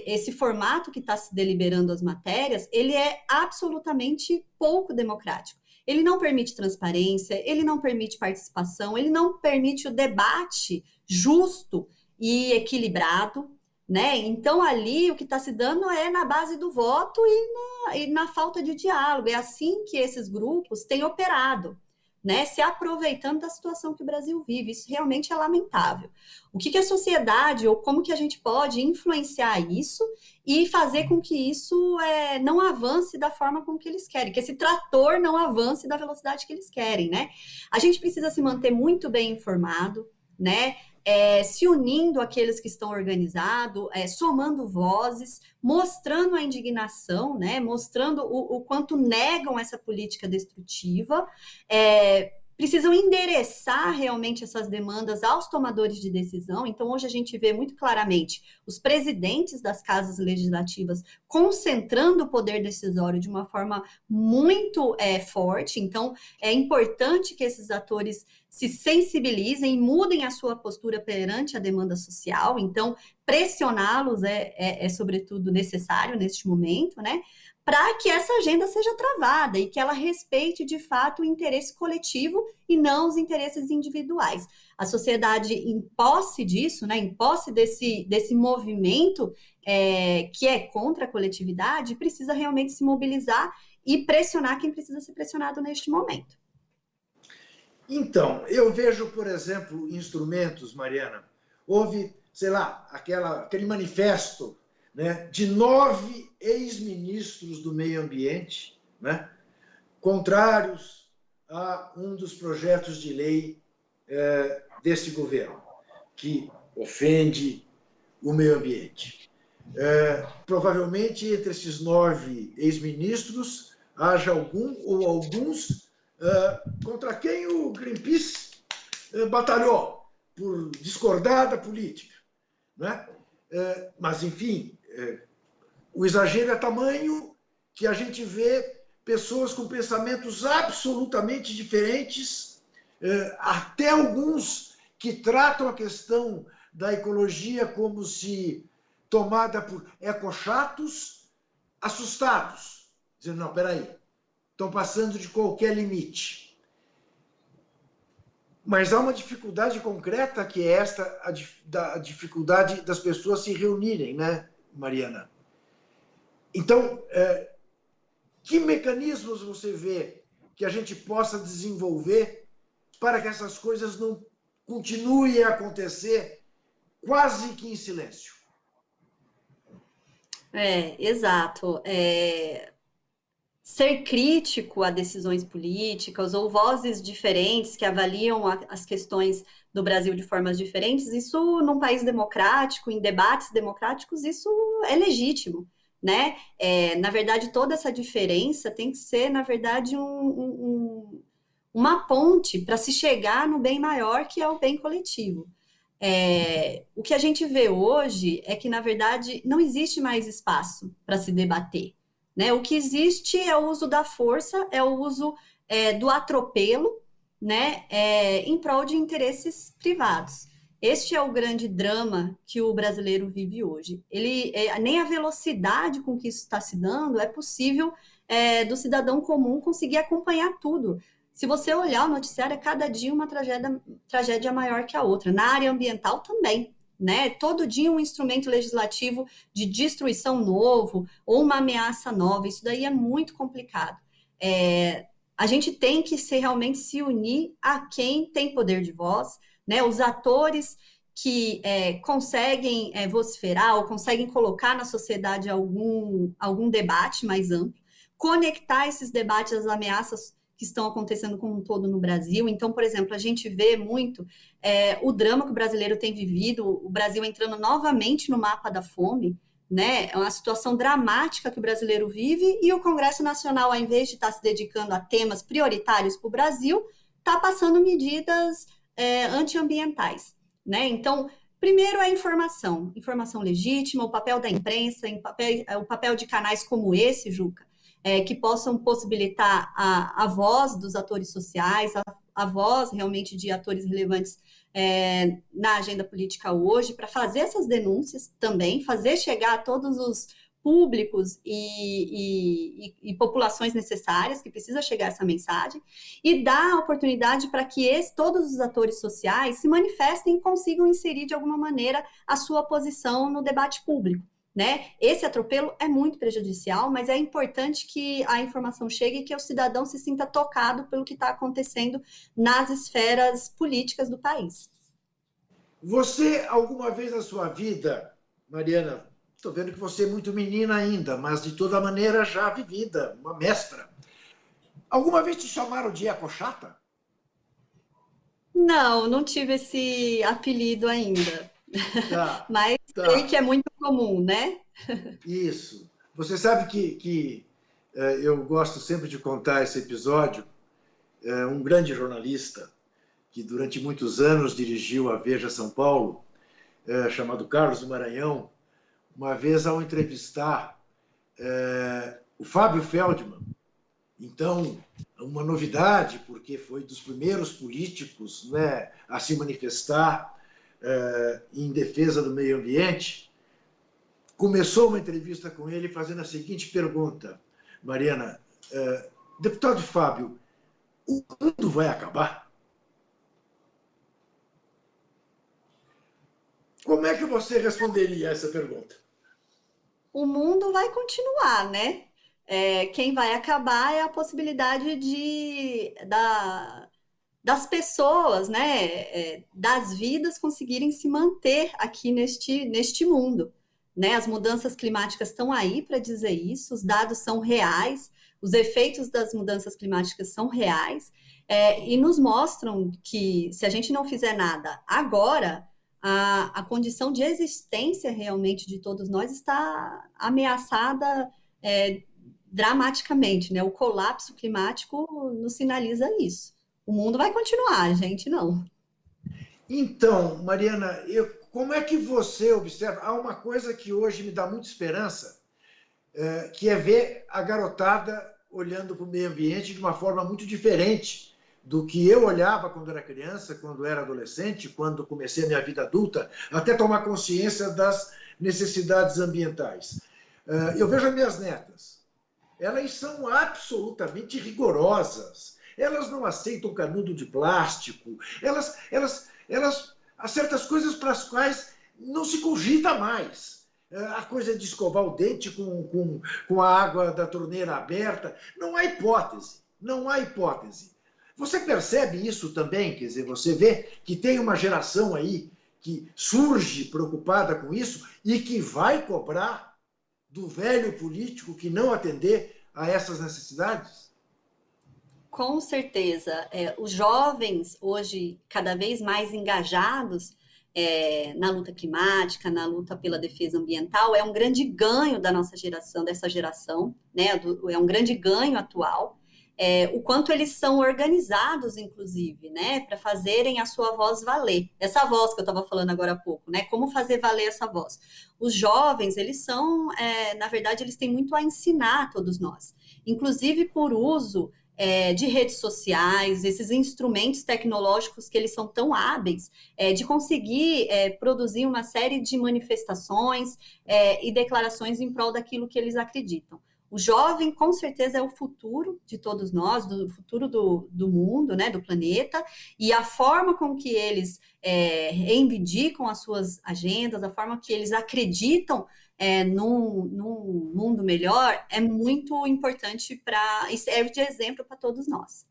esse formato que está se deliberando as matérias, ele é absolutamente pouco democrático. Ele não permite transparência, ele não permite participação, ele não permite o debate justo e equilibrado, né? Então, ali, o que está se dando é na base do voto e na falta de diálogo. É assim que esses grupos têm operado, né, se aproveitando da situação que o Brasil vive. Isso realmente é lamentável. O que a sociedade, ou como que a gente pode influenciar isso e fazer com que isso não avance da forma como que eles querem, que esse trator não avance da velocidade que eles querem, né? A gente precisa se manter muito bem informado, né? Se unindo àqueles que estão organizados, somando vozes, mostrando a indignação, né, mostrando o quanto negam essa política destrutiva, precisam endereçar realmente essas demandas aos tomadores de decisão. Então, hoje a gente vê muito claramente os presidentes das casas legislativas concentrando o poder decisório de uma forma muito forte. Então, é importante que esses atores se sensibilizem e mudem a sua postura perante a demanda social. Então, pressioná-los é sobretudo necessário neste momento, né? Para que essa agenda seja travada e que ela respeite, de fato, o interesse coletivo e não os interesses individuais. A sociedade, em posse disso, né, em posse desse movimento que é contra a coletividade, precisa realmente se mobilizar e pressionar quem precisa ser pressionado neste momento. Então, eu vejo, por exemplo, instrumentos, Mariana. Houve, sei lá, aquele manifesto, né, de 9 ex-ministros do meio ambiente, né, contrários a um dos projetos de lei desse governo, que ofende o meio ambiente. Provavelmente, entre esses 9 ex-ministros, haja algum ou alguns contra quem o Greenpeace batalhou por discordar da política, né? Mas, enfim, o exagero é tamanho que a gente vê pessoas com pensamentos absolutamente diferentes, até alguns que tratam a questão da ecologia como se tomada por ecochatos assustados, dizendo, não, peraí, estão passando de qualquer limite. Mas há uma dificuldade concreta, que é a dificuldade das pessoas se reunirem, né, Mariana? Então, que mecanismos você vê que a gente possa desenvolver para que essas coisas não continuem a acontecer quase que em silêncio? Exato. Ser crítico a decisões políticas ou vozes diferentes que avaliam as questões do Brasil de formas diferentes, isso num país democrático, em debates democráticos, isso é legítimo, né? Na verdade, toda essa diferença tem que ser, na verdade, uma ponte para se chegar no bem maior, que é o bem coletivo. O que a gente vê hoje é que, na verdade, não existe mais espaço para se debater, né? O que existe é o uso da força, é o uso do atropelo, né? Em prol de interesses privados. Este é o grande drama que o brasileiro vive hoje. Nem a velocidade com que isso está se dando é possível do cidadão comum conseguir acompanhar tudo. Se você olhar o noticiário, é cada dia uma tragédia maior que a outra. Na área ambiental também, né? Todo dia um instrumento legislativo de destruição novo ou uma ameaça nova. Isso daí é muito complicado. A gente tem que realmente se unir a quem tem poder de voz, né? Os atores que conseguem vociferar ou conseguem colocar na sociedade algum debate mais amplo, conectar esses debates às ameaças que estão acontecendo como um todo no Brasil. Então, por exemplo, a gente vê muito o drama que o brasileiro tem vivido, o Brasil entrando novamente no mapa da fome, né? É uma situação dramática que o brasileiro vive e o Congresso Nacional, ao invés de estar se dedicando a temas prioritários para o Brasil, está passando medidas antiambientais, né? Então, primeiro é a informação legítima, o papel da imprensa, o papel de canais como esse, Juca, que possam possibilitar a voz dos atores sociais, a voz realmente de atores relevantes na agenda política hoje, para fazer essas denúncias também, fazer chegar a todos os públicos e populações necessárias que precisa chegar essa mensagem, e dar a oportunidade para que todos os atores sociais se manifestem e consigam inserir de alguma maneira a sua posição no debate público, né? Esse atropelo é muito prejudicial, mas é importante que a informação chegue e que o cidadão se sinta tocado pelo que está acontecendo nas esferas políticas do país. Você, alguma vez na sua vida, Mariana, estou vendo que você é muito menina ainda, mas de toda maneira já vivida, uma mestra. Alguma vez te chamaram de ecochata? Não tive esse apelido ainda. Tá, Mas sei que é muito comum, né? Isso. Você sabe que eu gosto sempre de contar esse episódio. Um grande jornalista, que durante muitos anos dirigiu a Veja São Paulo, chamado Carlos do Maranhão, uma vez ao entrevistar o Fábio Feldman, então uma novidade, porque foi dos primeiros políticos, né, a se manifestar em defesa do meio ambiente, começou uma entrevista com ele fazendo a seguinte pergunta: Mariana, deputado Fábio, o mundo vai acabar? Como é que você responderia a essa pergunta? O mundo vai continuar, né? Quem vai acabar é a possibilidade das pessoas, né? Das vidas conseguirem se manter aqui neste mundo, né? As mudanças climáticas estão aí para dizer isso, os dados são reais, os efeitos das mudanças climáticas são reais, e nos mostram que se a gente não fizer nada agora, a condição de existência realmente de todos nós está ameaçada dramaticamente, né? O colapso climático nos sinaliza isso. O mundo vai continuar, a gente não. Então, Mariana, como é que você observa? Há uma coisa que hoje me dá muita esperança, que é ver a garotada olhando para o meio ambiente de uma forma muito diferente do que eu olhava quando era criança, quando era adolescente, quando comecei a minha vida adulta, até tomar consciência das necessidades ambientais. Eu vejo as minhas netas, elas são absolutamente rigorosas, elas não aceitam canudo de plástico, elas há certas coisas para as quais não se cogita mais. A coisa de escovar o dente com a água da torneira aberta, não há hipótese, não há hipótese. Você percebe isso também? Quer dizer, você vê que tem uma geração aí que surge preocupada com isso e que vai cobrar do velho político que não atender a essas necessidades? Com certeza. Os jovens, hoje, cada vez mais engajados na luta climática, na luta pela defesa ambiental, é um grande ganho da nossa geração, dessa geração, né? É um grande ganho atual. O quanto eles são organizados, inclusive, né, para fazerem a sua voz valer. Essa voz que eu estava falando agora há pouco, né, como fazer valer essa voz. Os jovens, eles são, na verdade, eles têm muito a ensinar a todos nós, inclusive por uso de redes sociais, esses instrumentos tecnológicos que eles são tão hábeis, de conseguir produzir uma série de manifestações e declarações em prol daquilo que eles acreditam. O jovem, com certeza, é o futuro de todos nós, do futuro do mundo, né, do planeta, e a forma com que eles reivindicam as suas agendas, a forma que eles acreditam num mundo melhor, é muito importante e serve de exemplo para todos nós.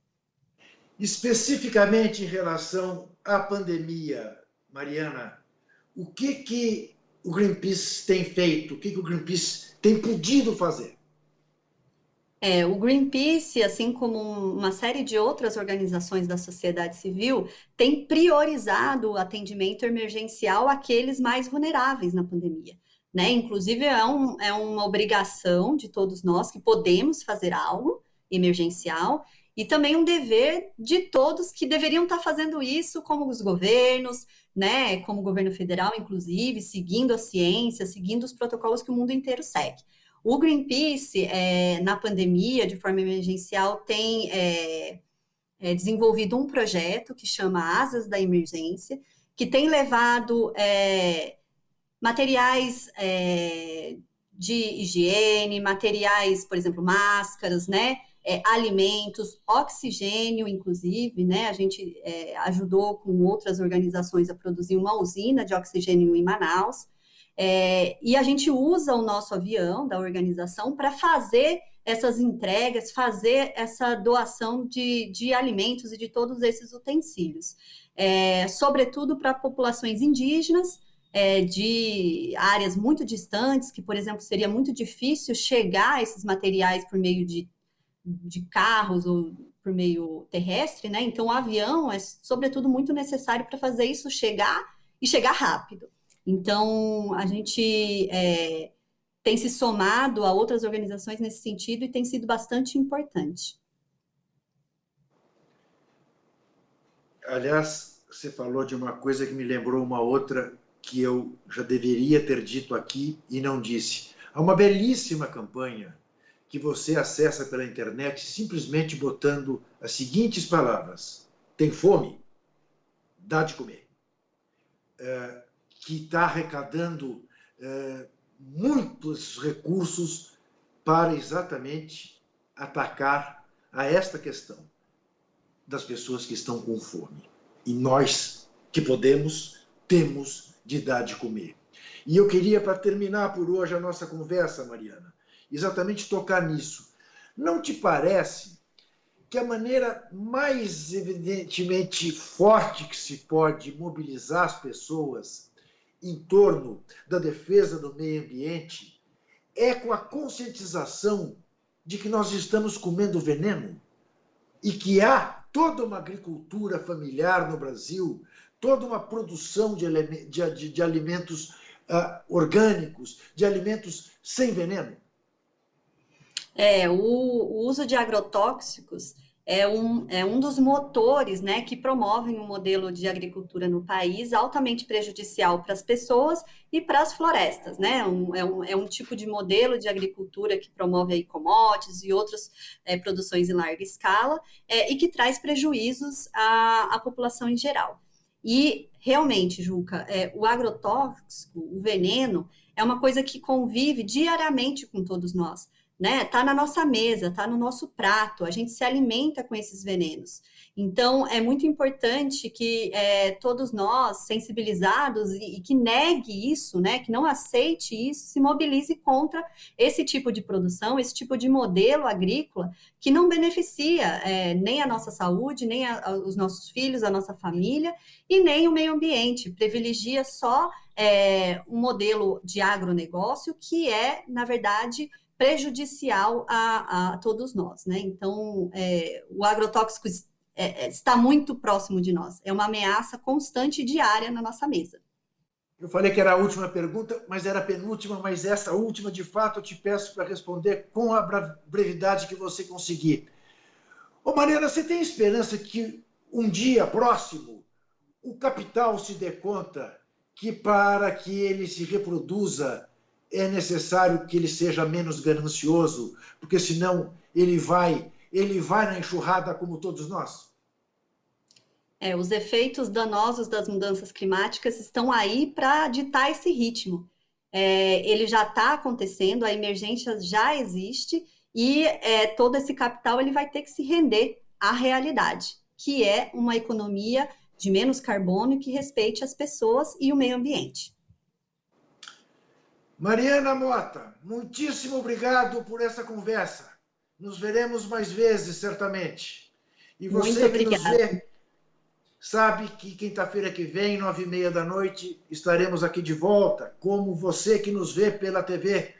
Especificamente em relação à pandemia, Mariana, o que o Greenpeace tem feito, o que o Greenpeace tem podido fazer? O Greenpeace, assim como uma série de outras organizações da sociedade civil, tem priorizado o atendimento emergencial àqueles mais vulneráveis na pandemia, né? Inclusive, é uma obrigação de todos nós que podemos fazer algo emergencial, e também um dever de todos que deveriam estar fazendo isso, como os governos, né? Como o governo federal, inclusive, seguindo a ciência, seguindo os protocolos que o mundo inteiro segue. O Greenpeace, na pandemia, de forma emergencial, tem desenvolvido um projeto que chama Asas da Emergência, que tem levado materiais de higiene, materiais, por exemplo, máscaras, né? Alimentos, oxigênio, inclusive, né? A gente ajudou com outras organizações a produzir uma usina de oxigênio em Manaus. E a gente usa o nosso avião da organização para fazer essas entregas, fazer essa doação de alimentos e de todos esses utensílios, sobretudo para populações indígenas, de áreas muito distantes, que, por exemplo, seria muito difícil chegar a esses materiais por meio de carros ou por meio terrestre, né? Então, o avião é, sobretudo, muito necessário para fazer isso chegar e chegar rápido. Então, a gente tem se somado a outras organizações nesse sentido e tem sido bastante importante. Aliás, você falou de uma coisa que me lembrou uma outra que eu já deveria ter dito aqui e não disse. Há uma belíssima campanha que você acessa pela internet simplesmente botando as seguintes palavras: tem fome? Dá de comer. Que está arrecadando muitos recursos para exatamente atacar a esta questão das pessoas que estão com fome. E nós, que podemos, temos de dar de comer. E eu queria, para terminar por hoje a nossa conversa, Mariana, exatamente tocar nisso. Não te parece que a maneira mais evidentemente forte que se pode mobilizar as pessoas em torno da defesa do meio ambiente é com a conscientização de que nós estamos comendo veneno e que há toda uma agricultura familiar no Brasil, toda uma produção de alimentos orgânicos, de alimentos sem veneno? O uso de agrotóxicos é um dos motores, né, que promovem um modelo de agricultura no país altamente prejudicial para as pessoas e para as florestas, né? É um tipo de modelo de agricultura que promove aí commodities e outras produções em larga escala e que traz prejuízos à população em geral. E, realmente, Juca, o agrotóxico, o veneno, é uma coisa que convive diariamente com todos nós, né? Tá na nossa mesa, tá no nosso prato, a gente se alimenta com esses venenos. Então, é muito importante que todos nós, sensibilizados e que negue isso, né? Que não aceite isso, se mobilize contra esse tipo de produção, esse tipo de modelo agrícola que não beneficia nem a nossa saúde, nem os nossos filhos, a nossa família e nem o meio ambiente. Privilegia só um modelo de agronegócio que na verdade, prejudicial a todos nós, né? Então, o agrotóxico está muito próximo de nós. É uma ameaça constante e diária na nossa mesa. Eu falei que era a última pergunta, mas era a penúltima, mas essa última, de fato, eu te peço para responder com a brevidade que você conseguir. Ô Mariana, você tem esperança que um dia próximo o capital se dê conta que para que ele se reproduza é necessário que ele seja menos ganancioso, porque senão ele vai na enxurrada como todos nós? Os efeitos danosos das mudanças climáticas estão aí para ditar esse ritmo. Ele já está acontecendo, a emergência já existe e todo esse capital ele vai ter que se render à realidade, que é uma economia de menos carbono e que respeite as pessoas e o meio ambiente. Mariana Mota, muitíssimo obrigado por essa conversa. Nos veremos mais vezes, certamente. E você que nos vê, sabe que quinta-feira que vem, 21h30, estaremos aqui de volta. Como você que nos vê pela TV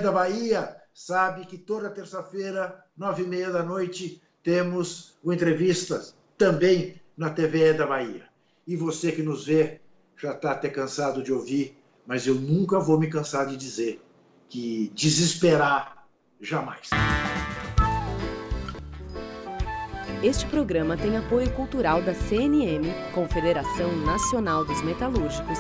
da Bahia, sabe que toda terça-feira, 21h30, temos o Entrevistas, também na TV da Bahia. E você que nos vê, já está até cansado de ouvir, mas eu nunca vou me cansar de dizer que desesperar jamais. Este programa tem apoio cultural da CNM, Confederação Nacional dos Metalúrgicos,